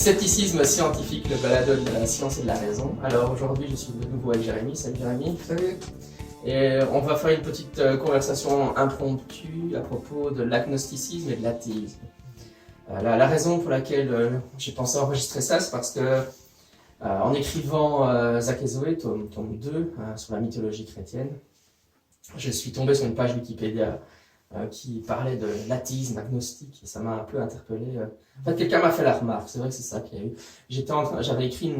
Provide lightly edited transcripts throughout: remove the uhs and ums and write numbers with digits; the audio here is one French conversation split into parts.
Scepticisme scientifique, le balado de la science et de la raison. Alors aujourd'hui, je suis de nouveau avec Jérémy. Salut Jérémy. Salut. Et on va faire une petite conversation impromptue à propos de l'agnosticisme et de l'athéisme. La raison pour laquelle j'ai pensé enregistrer ça, c'est parce que en écrivant Zach et Zoé, tome 2, sur la mythologie chrétienne, je suis tombé sur une page Wikipédia qui parlait de l'athéisme agnostique et ça m'a un peu interpellé. En fait, quelqu'un m'a fait la remarque, c'est vrai que c'est ça qu'il y a eu. J'avais écrit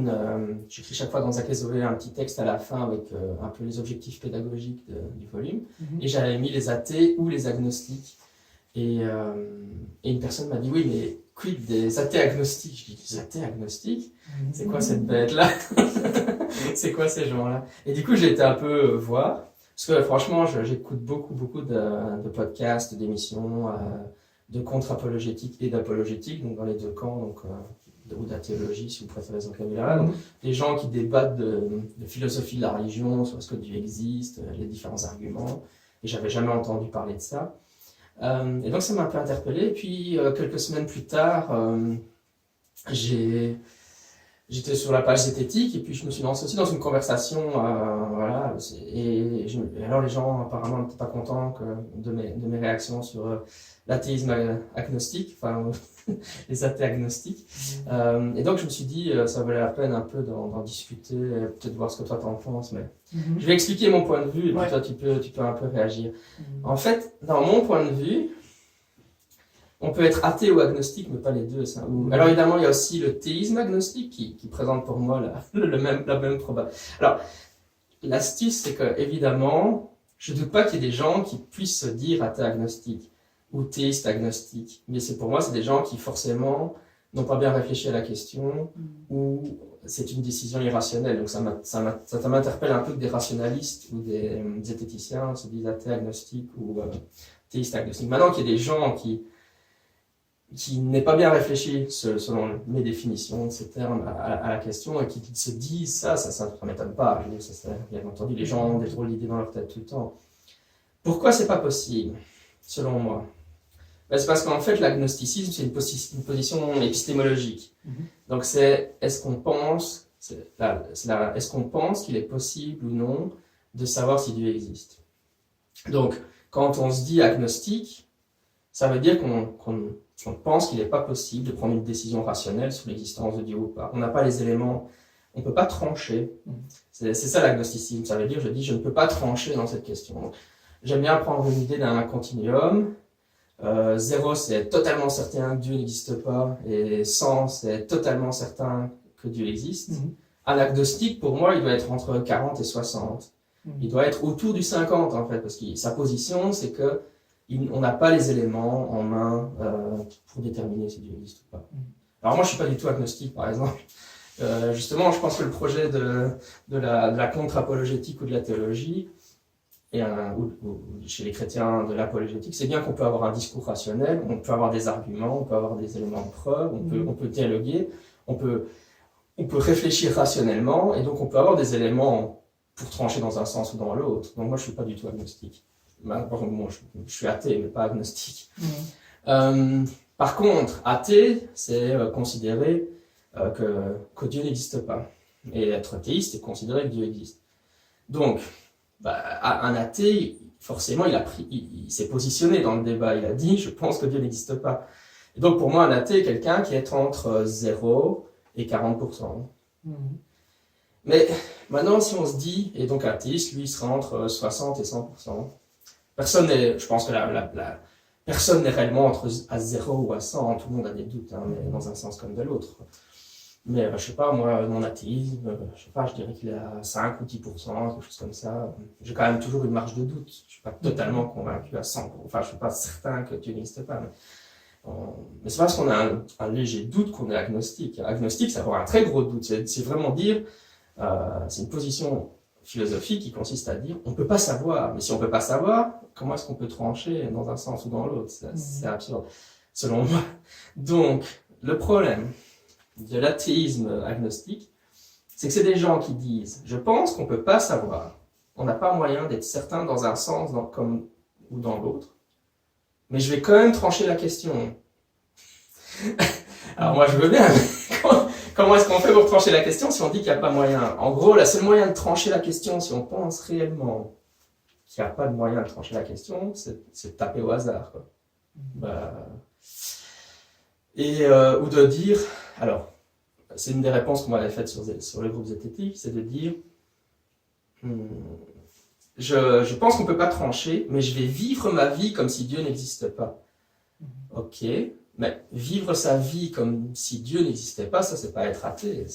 j'écris chaque fois dans Zach et Zoé un petit texte à la fin avec un peu les objectifs pédagogiques du volume, et j'avais mis les athées ou les agnostiques. Et une personne m'a dit, oui, mais quid des athées agnostiques? Je dis, des athées agnostiques? C'est quoi cette bête-là? C'est quoi ces gens-là? Et du coup, j'ai été un peu voir. Parce que franchement, j'écoute beaucoup de podcasts, d'émissions, de contre-apologétique et d'apologétique, donc dans les deux camps, donc, ou de la théologie, si vous préférez ce vocabulaire-là. Donc, les gens qui débattent de philosophie de la religion, sur ce que Dieu existe, les différents arguments. Et j'avais jamais entendu parler de ça. Et donc ça m'a un peu interpellé. Et puis quelques semaines plus tard, j'étais sur la page zététique et puis je me suis lancé aussi dans une conversation, voilà. Et alors les gens apparemment n'étaient pas contents de mes réactions sur l'athéisme agnostique, enfin les athées agnostiques. Et donc je me suis dit ça valait la peine un peu d'en discuter, peut-être voir ce que toi t'en penses, mais je vais expliquer mon point de vue et puis toi tu peux un peu réagir. En fait, dans mon point de vue, on peut être athée ou agnostique, mais pas les deux. Ça. Alors évidemment, il y a aussi le théisme agnostique qui présente pour moi la même probabilité. Alors, l'astuce, c'est que évidemment, je ne doute pas qu'il y ait des gens qui puissent se dire athée agnostique ou théiste agnostique. Mais pour moi, c'est des gens qui forcément n'ont pas bien réfléchi à la question ou c'est une décision irrationnelle. Donc ça m'interpelle un peu que des rationalistes ou des zététiciens se disent athée agnostique ou théiste agnostique. Maintenant qu'il y a des gens qui n'est pas bien réfléchi selon mes définitions de ces termes à la question et qui se disent ça m'étonne pas. Bien entendu, les gens ont des drôles d'idées dans leur tête tout le temps. Pourquoi c'est pas possible, selon moi? C'est parce qu'en fait, l'agnosticisme, c'est une position épistémologique. Donc est-ce qu'on pense qu'il est possible ou non de savoir si Dieu existe? Donc, quand on se dit agnostique, ça veut dire qu'on pense qu'il n'est pas possible de prendre une décision rationnelle sur l'existence de Dieu ou pas. On n'a pas les éléments, on ne peut pas trancher. C'est ça l'agnosticisme, ça veut dire, je ne peux pas trancher dans cette question. Donc, j'aime bien prendre une idée d'un continuum. 0, c'est totalement certain que Dieu n'existe pas, et 100, c'est totalement certain que Dieu existe. Un agnostique, pour moi, il doit être entre 40 et 60. Il doit être autour du 50, en fait, parce que sa position, c'est que on n'a pas les éléments en main pour déterminer si Dieu existe ou pas. Alors moi, je suis pas du tout agnostique, par exemple. Justement, je pense que le projet de la contre-apologétique ou de la théologie, ou chez les chrétiens de l'apologétique, c'est bien qu'on peut avoir un discours rationnel, on peut avoir des arguments, on peut avoir des éléments de preuve, on peut dialoguer, on peut réfléchir rationnellement, et donc on peut avoir des éléments pour trancher dans un sens ou dans l'autre. Donc moi, je suis pas du tout agnostique. Bon, je suis athée, mais pas agnostique. Par contre, athée, c'est considérer que Dieu n'existe pas. Et être théiste, c'est considérer que Dieu existe. Donc, un athée, forcément, il s'est positionné dans le débat. Il a dit, je pense que Dieu n'existe pas. Et donc, pour moi, un athée est quelqu'un qui est entre 0 et 40%. Mais maintenant, si on se dit, et donc un théiste, lui, il sera entre 60 et 100%. Je pense que personne n'est réellement à 0 ou à 100, tout le monde a des doutes, mais dans un sens comme de l'autre. Mais je sais pas, moi, mon athéisme, je dirais qu'il est à 5 ou 10%, quelque chose comme ça. J'ai quand même toujours une marge de doute. Je suis pas totalement convaincu à 100%. Enfin, je suis pas certain que Dieu n'existe pas. Mais c'est parce qu'on a un léger doute qu'on est agnostique. Agnostique, c'est avoir un très gros doute. C'est vraiment dire, c'est une position philosophique qui consiste à dire on peut pas savoir, mais si on peut pas savoir, comment est-ce qu'on peut trancher dans un sens ou dans l'autre? C'est absurde, selon moi. Donc, le problème de l'athéisme agnostique, c'est que c'est des gens qui disent je pense qu'on peut pas savoir, on n'a pas moyen d'être certain dans un sens ou dans l'autre, mais je vais quand même trancher la question. Alors moi je veux bien, mais comment est-ce qu'on fait pour trancher la question si on dit qu'il n'y a pas moyen? En gros, le seul moyen de trancher la question, si on pense réellement qu'il n'y a pas de moyen de trancher la question, c'est de taper au hasard, quoi. Bah, ou de dire, alors, c'est une des réponses qu'on m'avait faites sur les groupes zététiques, c'est de dire, je pense qu'on ne peut pas trancher, mais je vais vivre ma vie comme si Dieu n'existe pas. Ok, mais vivre sa vie comme si Dieu n'existait pas, ça c'est pas être athée.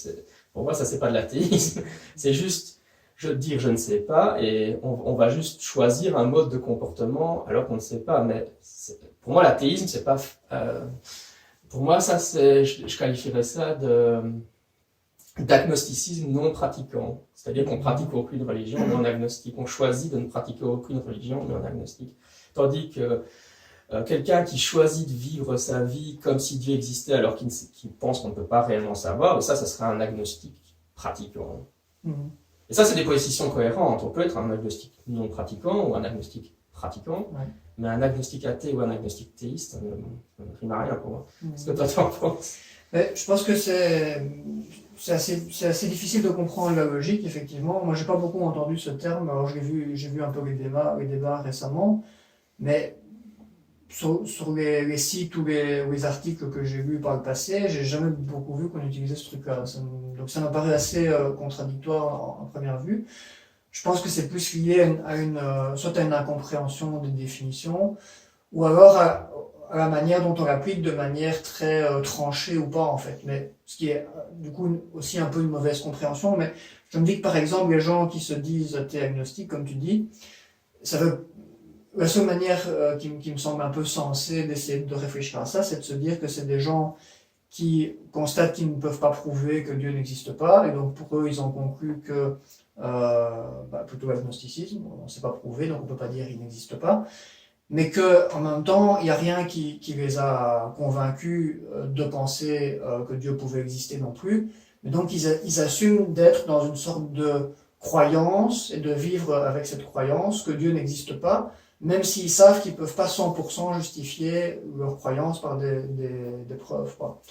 Pour moi, ça c'est pas de l'athéisme. C'est juste dire je ne sais pas et on va juste choisir un mode de comportement alors qu'on ne sait pas. Mais pour moi, l'athéisme, c'est pas. Pour moi, ça c'est, je qualifierais ça d'agnosticisme non pratiquant. C'est-à-dire qu'on pratique aucune religion, mais on est agnostique. On choisit de ne pratiquer aucune religion, mais on est agnostique. Tandis que quelqu'un qui choisit de vivre sa vie comme si Dieu existait alors qu'il pense qu'on ne peut pas réellement savoir, ça serait un agnostique pratiquant. Et ça, c'est des positions cohérentes. On peut être un agnostique non pratiquant ou un agnostique pratiquant, mais un agnostique athée ou un agnostique théiste, ça ne rime à rien pour moi. Qu'est-ce que toi tu en penses? Je pense que c'est assez difficile de comprendre la logique, effectivement. Moi, j'ai pas beaucoup entendu ce terme. Alors, j'ai vu un peu les débats récemment, mais sur les sites ou les articles que j'ai lus par le passé, j'ai jamais beaucoup vu qu'on utilisait ce truc-là. Donc ça me paraît assez contradictoire en première vue. Je pense que c'est plus lié soit à une incompréhension des définitions, ou alors à la manière dont on l'applique de manière très tranchée ou pas en fait. Mais ce qui est du coup aussi un peu une mauvaise compréhension. Mais je me dis que par exemple les gens qui se disent athées agnostiques, comme tu dis, la seule manière qui me semble un peu sensée d'essayer de réfléchir à ça, c'est de se dire que c'est des gens qui constatent qu'ils ne peuvent pas prouver que Dieu n'existe pas, et donc pour eux, ils ont conclu que plutôt l'agnosticisme, on ne sait pas prouver, donc on ne peut pas dire qu'il n'existe pas, mais qu'en même temps, il n'y a rien qui les a convaincus de penser que Dieu pouvait exister non plus, mais donc ils assument d'être dans une sorte de croyance et de vivre avec cette croyance que Dieu n'existe pas, même s'ils savent qu'ils ne peuvent pas 100% justifier leur croyance par des preuves, quoi.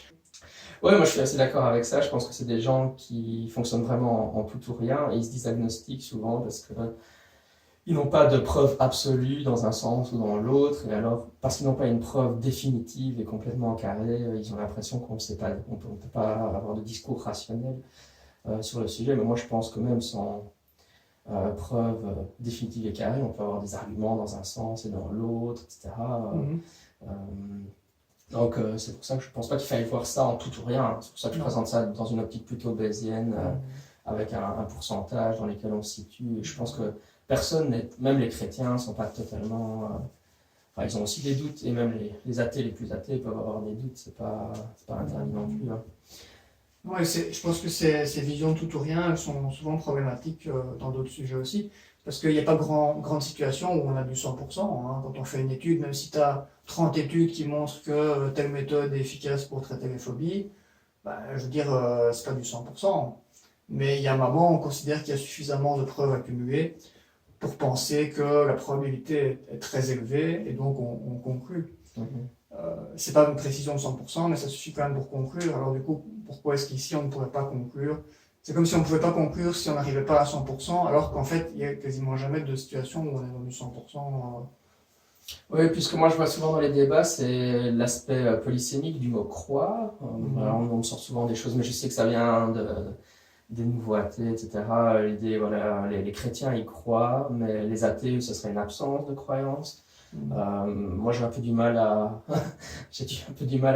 Ouais, moi je suis assez d'accord avec ça. Je pense que c'est des gens qui fonctionnent vraiment en tout ou rien et ils se disent agnostiques souvent parce que ils n'ont pas de preuve absolue dans un sens ou dans l'autre, et alors parce qu'ils n'ont pas une preuve définitive et complètement carrée, ils ont l'impression qu'on ne peut pas avoir de discours rationnel sur le sujet. Mais moi je pense que même sans preuve définitive et carrée, on peut avoir des arguments dans un sens et dans l'autre, etc. Donc c'est pour ça que je ne pense pas qu'il fallait voir ça en tout ou rien. C'est pour ça que je présente ça dans une optique plutôt bayésienne, avec un pourcentage dans lequel on se situe. Et je pense que personne, même les chrétiens, ne sont pas totalement... Enfin, ils ont aussi des doutes, et même les athées les plus athées peuvent avoir des doutes, c'est pas interdit non plus. Hein. Ouais, je pense que ces visions tout ou rien sont souvent problématiques dans d'autres sujets aussi, parce qu'il n'y a pas grande situation où on a du 100%. Hein. Quand on fait une étude, même si tu as 30 études qui montrent que telle méthode est efficace pour traiter les phobies, je veux dire, c'est pas du 100%. Mais il y a un moment, on considère qu'il y a suffisamment de preuves accumulées pour penser que la probabilité est très élevée, et donc on conclut. C'est pas une précision de 100%, mais ça suffit quand même pour conclure. Alors du coup, pourquoi est-ce qu'ici on ne pourrait pas conclure? C'est comme si on ne pouvait pas conclure si on n'arrivait pas à 100%, alors qu'en fait, il n'y a quasiment jamais de situation où on est dans du 100%. Oui, puisque moi je vois souvent dans les débats, c'est l'aspect polysémique du mot croire. Alors, on me sort souvent des choses, mais je sais que ça vient des nouveaux athées, etc. L'idée, voilà, les chrétiens y croient, mais les athées, ce serait une absence de croyance. Moi j'ai un peu du mal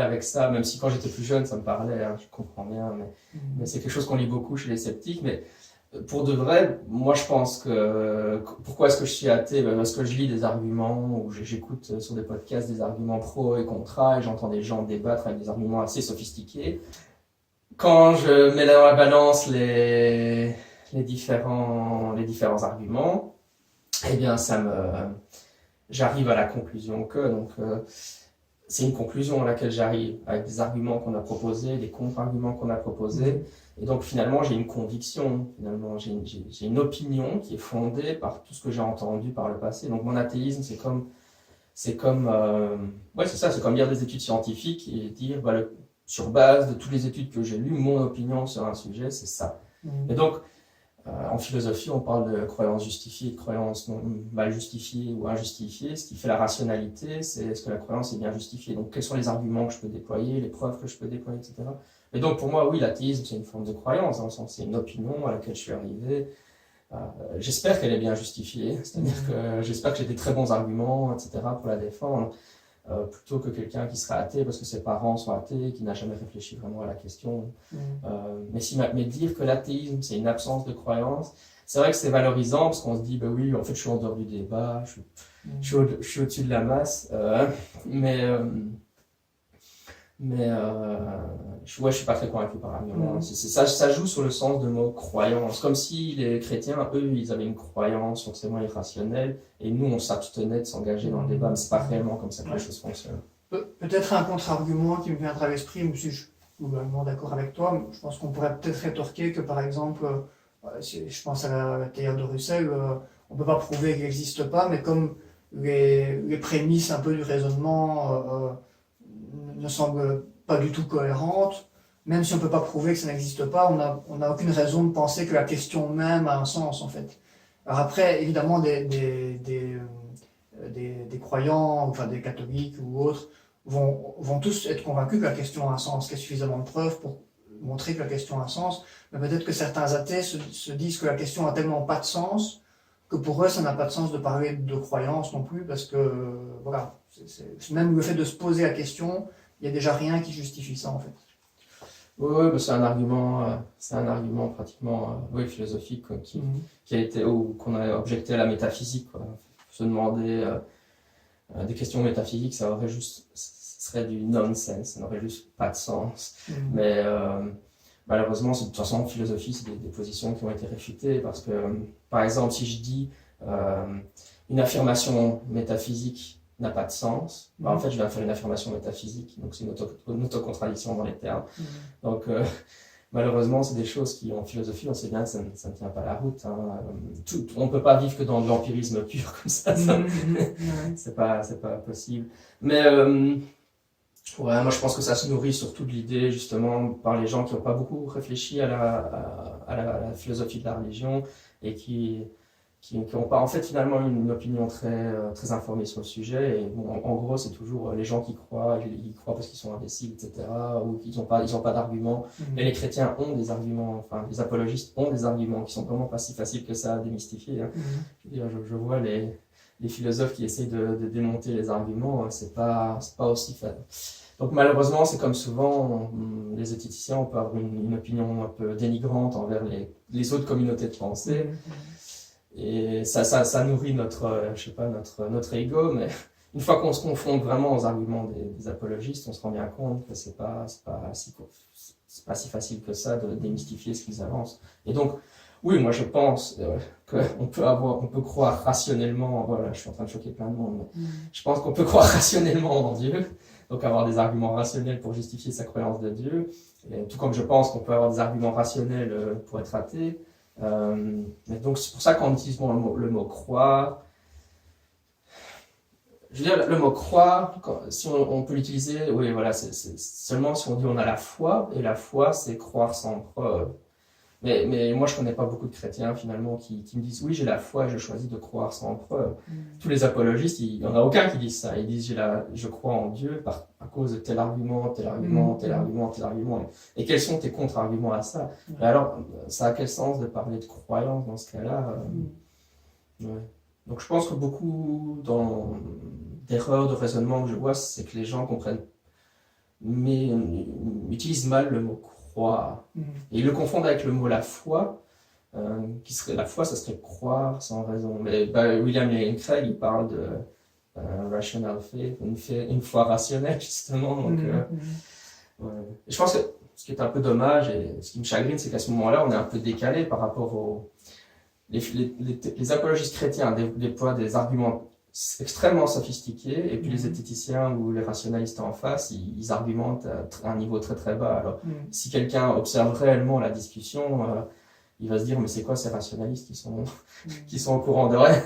avec ça, même si quand j'étais plus jeune ça me parlait, hein, je comprends bien, mais c'est quelque chose qu'on lit beaucoup chez les sceptiques. Mais pour de vrai, moi je pense que pourquoi est-ce que je suis athée? Parce que je lis des arguments, ou j'écoute sur des podcasts des arguments pro et contra, et j'entends des gens débattre avec des arguments assez sophistiqués. Quand je mets dans la balance les différents arguments, eh bien j'arrive à la conclusion c'est une conclusion à laquelle j'arrive avec des arguments qu'on a proposés, des contre-arguments qu'on a proposés, et donc finalement j'ai une conviction, finalement j'ai une opinion qui est fondée par tout ce que j'ai entendu par le passé. Donc mon athéisme c'est comme lire des études scientifiques et dire sur base de toutes les études que j'ai lues, mon opinion sur un sujet, c'est ça. Et donc, en philosophie, on parle de croyances justifiées, de croyances mal justifiées ou injustifiées. Ce qui fait la rationalité, c'est est-ce que la croyance est bien justifiée. Donc, quels sont les arguments que je peux déployer, les preuves que je peux déployer, etc. Et donc, pour moi, oui, l'athéisme, c'est une forme de croyance, dans le sens c'est une opinion à laquelle je suis arrivé. J'espère qu'elle est bien justifiée, c'est-à-dire que j'espère que j'ai des très bons arguments, etc., pour la défendre, plutôt que quelqu'un qui serait athée parce que ses parents sont athées, qui n'a jamais réfléchi vraiment à la question. Mais dire que l'athéisme, c'est une absence de croyance, c'est vrai que c'est valorisant parce qu'on se dit, bah oui, en fait, je suis en dehors du débat, je suis au-dessus de la masse, je suis pas très convaincu par l'argument. Ça joue sur le sens de mot croyance. Comme si les chrétiens, eux, ils avaient une croyance forcément irrationnelle, et nous, on s'abstenait de s'engager dans le débat, mais c'est pas réellement comme ça que les choses fonctionnent. Peut-être un contre-argument qui me viendra à l'esprit, même si je suis globalement d'accord avec toi, mais je pense qu'on pourrait peut-être rétorquer que, par exemple, si je pense à la théorie de Russell, on peut pas prouver qu'il n'existe pas, mais comme les prémices un peu du raisonnement ne semblent pas du tout cohérentes, même si on ne peut pas prouver que ça n'existe pas, on n'a aucune raison de penser que la question même a un sens, en fait. Alors après, évidemment, des croyants, enfin des catholiques ou autres, vont tous être convaincus que la question a un sens, qu'il y a suffisamment de preuves pour montrer que la question a un sens, mais peut-être que certains athées se disent que la question a tellement pas de sens que pour eux, ça n'a pas de sens de parler de croyance non plus, parce que, voilà, même le fait de se poser la question, il n'y a déjà rien qui justifie ça, en fait. Oui, c'est un argument pratiquement philosophique quoi, qui a été, ou qu'on a objecté à la métaphysique. Quoi. Se demander des questions métaphysiques, ça serait du nonsense, ça n'aurait juste pas de sens. Mais malheureusement, de toute façon, en philosophie, c'est des positions qui ont été réfutées parce que, par exemple, si je dis une affirmation métaphysique n'a pas de sens, en fait, je viens faire une affirmation métaphysique, donc c'est une autocontradiction dans les termes. Donc, malheureusement, c'est des choses qui, en philosophie, on sait bien que ça ne tient pas la route. Hein. On ne peut pas vivre que dans de l'empirisme pur comme ça. C'est pas possible. Mais moi, je pense que ça se nourrit surtout de l'idée, justement, par les gens qui n'ont pas beaucoup réfléchi à la philosophie de la religion et qui n'ont pas, en fait, finalement, une opinion très informée sur le sujet. Et bon, en gros, c'est toujours les gens qui croient, ils croient parce qu'ils sont imbéciles, etc., ou qu'ils n'ont pas d'arguments. Et les chrétiens ont des arguments, enfin, les apologistes ont des arguments qui sont vraiment pas si faciles que ça à démystifier. Hein. Je vois les philosophes qui essayent de démonter les arguments, c'est pas aussi facile. Donc malheureusement, c'est comme souvent, les zététiciens, on peut avoir une opinion un peu dénigrante envers les autres communautés de pensée. Et ça nourrit notre ego, mais une fois qu'on se confronte vraiment aux arguments des apologistes, on se rend bien compte que c'est pas si facile que ça de démystifier ce qu'ils avancent. Et donc, oui, moi je pense qu'on peut croire rationnellement, voilà, je suis en train de choquer plein de monde, mais je pense qu'on peut croire rationnellement en Dieu, donc avoir des arguments rationnels pour justifier sa croyance de Dieu, et tout comme je pense qu'on peut avoir des arguments rationnels pour être athée. Mais donc c'est pour ça qu'on utilise le mot croire. Je veux dire, le mot croire, si on peut l'utiliser, oui, voilà, c'est seulement si on dit on a la foi, et la foi c'est croire sans preuve. Mais moi je connais pas beaucoup de chrétiens finalement qui me disent oui j'ai la foi et je choisis de croire sans preuve. Tous les apologistes, il y en a aucun qui disent ça. Ils disent je crois en Dieu à cause de tel argument, tel argument, tel argument, tel argument. Et quels sont tes contre-arguments à ça? Et alors ça a quel sens de parler de croyance dans ce cas-là? Ouais. Donc je pense que beaucoup d'erreurs de raisonnement que je vois, c'est que les gens comprennent, mais utilisent mal le mot croire. Et ils le confondent avec le mot la foi, qui serait la foi, ça serait croire sans raison. Mais William Lane Craig, il parle de rational faith, une foi rationnelle justement. Donc, ouais. Et je pense que ce qui est un peu dommage et ce qui me chagrine, c'est qu'à ce moment-là, on est un peu décalé par rapport les apologistes chrétiens déploient des arguments extrêmement sophistiqués, et puis les zététiciens ou les rationalistes en face, ils argumentent à un niveau très très bas. Alors, si quelqu'un observe réellement la discussion, il va se dire mais c'est quoi ces rationalistes qui sont au courant de rien?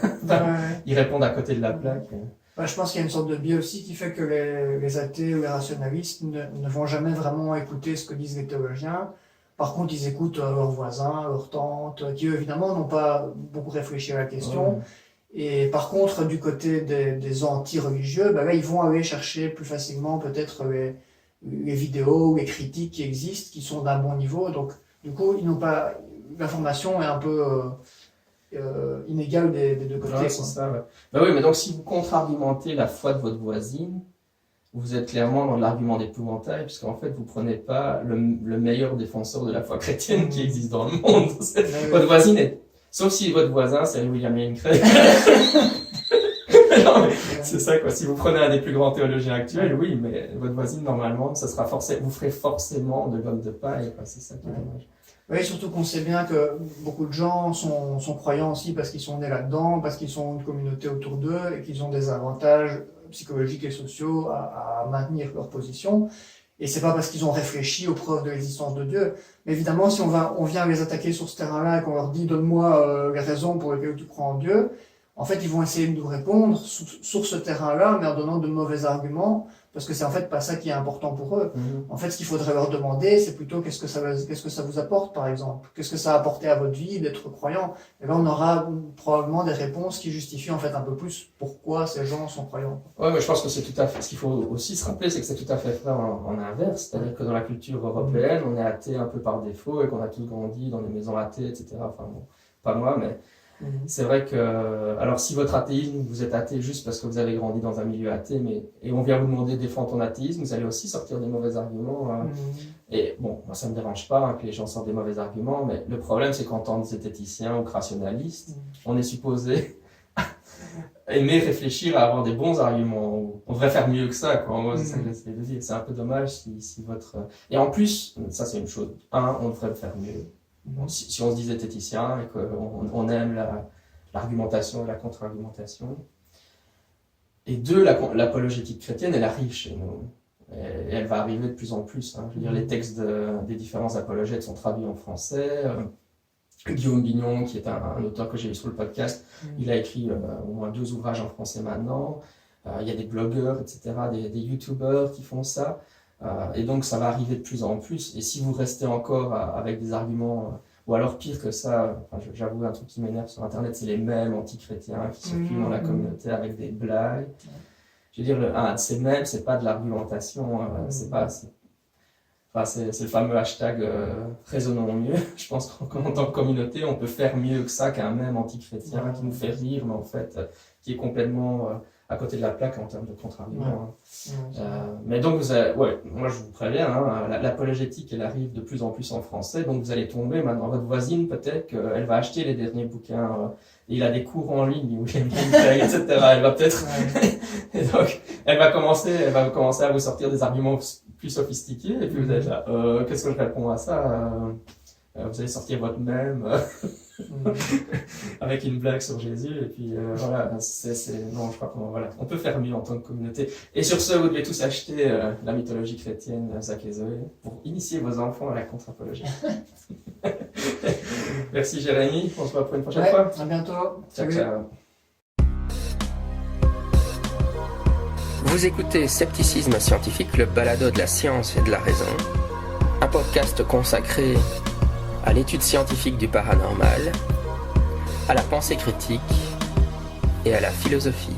Ils répondent à côté de la plaque. Bah, je pense qu'il y a une sorte de biais aussi qui fait que les athées ou les rationalistes ne vont jamais vraiment écouter ce que disent les théologiens. Par contre, ils écoutent leurs voisins, leurs tantes, qui eux, évidemment, n'ont pas beaucoup réfléchi à la question. Ouais. Et par contre, du côté des anti-religieux, bah là, ils vont aller chercher plus facilement peut-être les vidéos ou les critiques qui existent, qui sont d'un bon niveau. Donc, du coup, ils n'ont pas... L'information est un peu inégale des deux côtés. Ouais, c'est ça, ouais. Bah oui, mais donc si vous contre-argumentez la foi de votre voisine, vous êtes clairement dans l'argument d'épouvantail, puisqu'en fait, vous prenez pas le meilleur défenseur de la foi chrétienne qui existe dans le monde. Votre voisine est... Sauf si votre voisin, c'est William Lane Craig. Non, mais c'est ça, quoi. Si vous prenez un des plus grands théologiens actuels, oui, mais votre voisine, normalement, ça sera vous ferez forcément de l'homme de paille, quoi. C'est ça qui est dommage. Oui, surtout qu'on sait bien que beaucoup de gens sont croyants aussi parce qu'ils sont nés là-dedans, parce qu'ils sont une communauté autour d'eux et qu'ils ont des avantages psychologiques et sociaux à maintenir leur position. Et c'est pas parce qu'ils ont réfléchi aux preuves de l'existence de Dieu. Mais évidemment, si on vient les attaquer sur ce terrain-là et qu'on leur dit donne-moi les raisons pour lesquelles tu crois en Dieu, en fait, ils vont essayer de nous répondre sur ce terrain-là, mais en donnant de mauvais arguments, parce que c'est en fait pas ça qui est important pour eux. En fait, ce qu'il faudrait leur demander, c'est plutôt qu'est-ce que ça vous apporte, par exemple. Qu'est-ce que ça a apporté à votre vie d'être croyant? Et là, on aura probablement des réponses qui justifient en fait un peu plus pourquoi ces gens sont croyants. Ouais, mais je pense que c'est tout à fait, ce qu'il faut aussi se rappeler, c'est que c'est tout à fait vrai en inverse. C'est-à-dire que dans la culture européenne, on est athée un peu par défaut et qu'on a tous grandi dans des maisons athées, etc. Enfin bon, pas moi, mais c'est vrai que, alors si votre athéisme, vous êtes athée juste parce que vous avez grandi dans un milieu athée, et on vient vous demander de défendre ton athéisme, vous allez aussi sortir des mauvais arguments. Et bon, moi ça me dérange pas que les gens sortent des mauvais arguments, mais le problème c'est qu'en tant que zététicien ou que rationaliste, on est supposé aimer réfléchir à avoir des bons arguments. On devrait faire mieux que ça, quoi. En gros, c'est ça que j'essaie de dire. C'est un peu dommage si votre... Et en plus, ça c'est une chose, on devrait faire mieux. Si on se dit zététicien et qu'on aime l'argumentation et la contre-argumentation. Et deux, l'apologétique chrétienne, elle arrive chez nous. Et elle va arriver de plus en plus. Je veux dire, les textes des différents apologètes sont traduits en français. Guillaume Bignon, qui est un auteur que j'ai eu sur le podcast, il a écrit au moins 2 ouvrages en français maintenant. Il y a des blogueurs, etc., des youtubeurs qui font ça. Et donc ça va arriver de plus en plus. Et si vous restez encore avec des arguments, ou alors pire que ça, j'avoue un truc qui m'énerve sur internet, c'est les mèmes anti-chrétiens qui circulent dans la communauté avec des blagues. Je veux dire, ces mèmes, c'est pas de l'argumentation, c'est le fameux hashtag raisonnons mieux. Je pense qu'en tant que communauté, on peut faire mieux que ça qu'un mème anti-chrétien qui nous fait rire, mais en fait, qui est complètement à côté de la plaque en termes de contre-argument. Mais donc, moi je vous préviens, l'apologétique elle arrive de plus en plus en français, donc vous allez tomber maintenant. Votre voisine, peut-être qu'elle va acheter les derniers bouquins, il a des cours en ligne où il y a une etc. Elle va peut-être. Et donc, elle va commencer à vous sortir des arguments plus sophistiqués, et puis vous êtes là, qu'est-ce que je réponds à ça? Vous allez sortir votre mème avec une blague sur Jésus, et puis voilà, non, je crois on peut faire mieux en tant que communauté. Et sur ce, vous devez tous acheter la mythologie chrétienne, Zach et Zoé, pour initier vos enfants à la contre-apologie. Merci Jérémy, on se voit pour une prochaine fois. À bientôt. Ciao, ciao. Vous écoutez Scepticisme Scientifique, le balado de la science et de la raison, un podcast consacré à l'étude scientifique du paranormal, à la pensée critique et à la philosophie.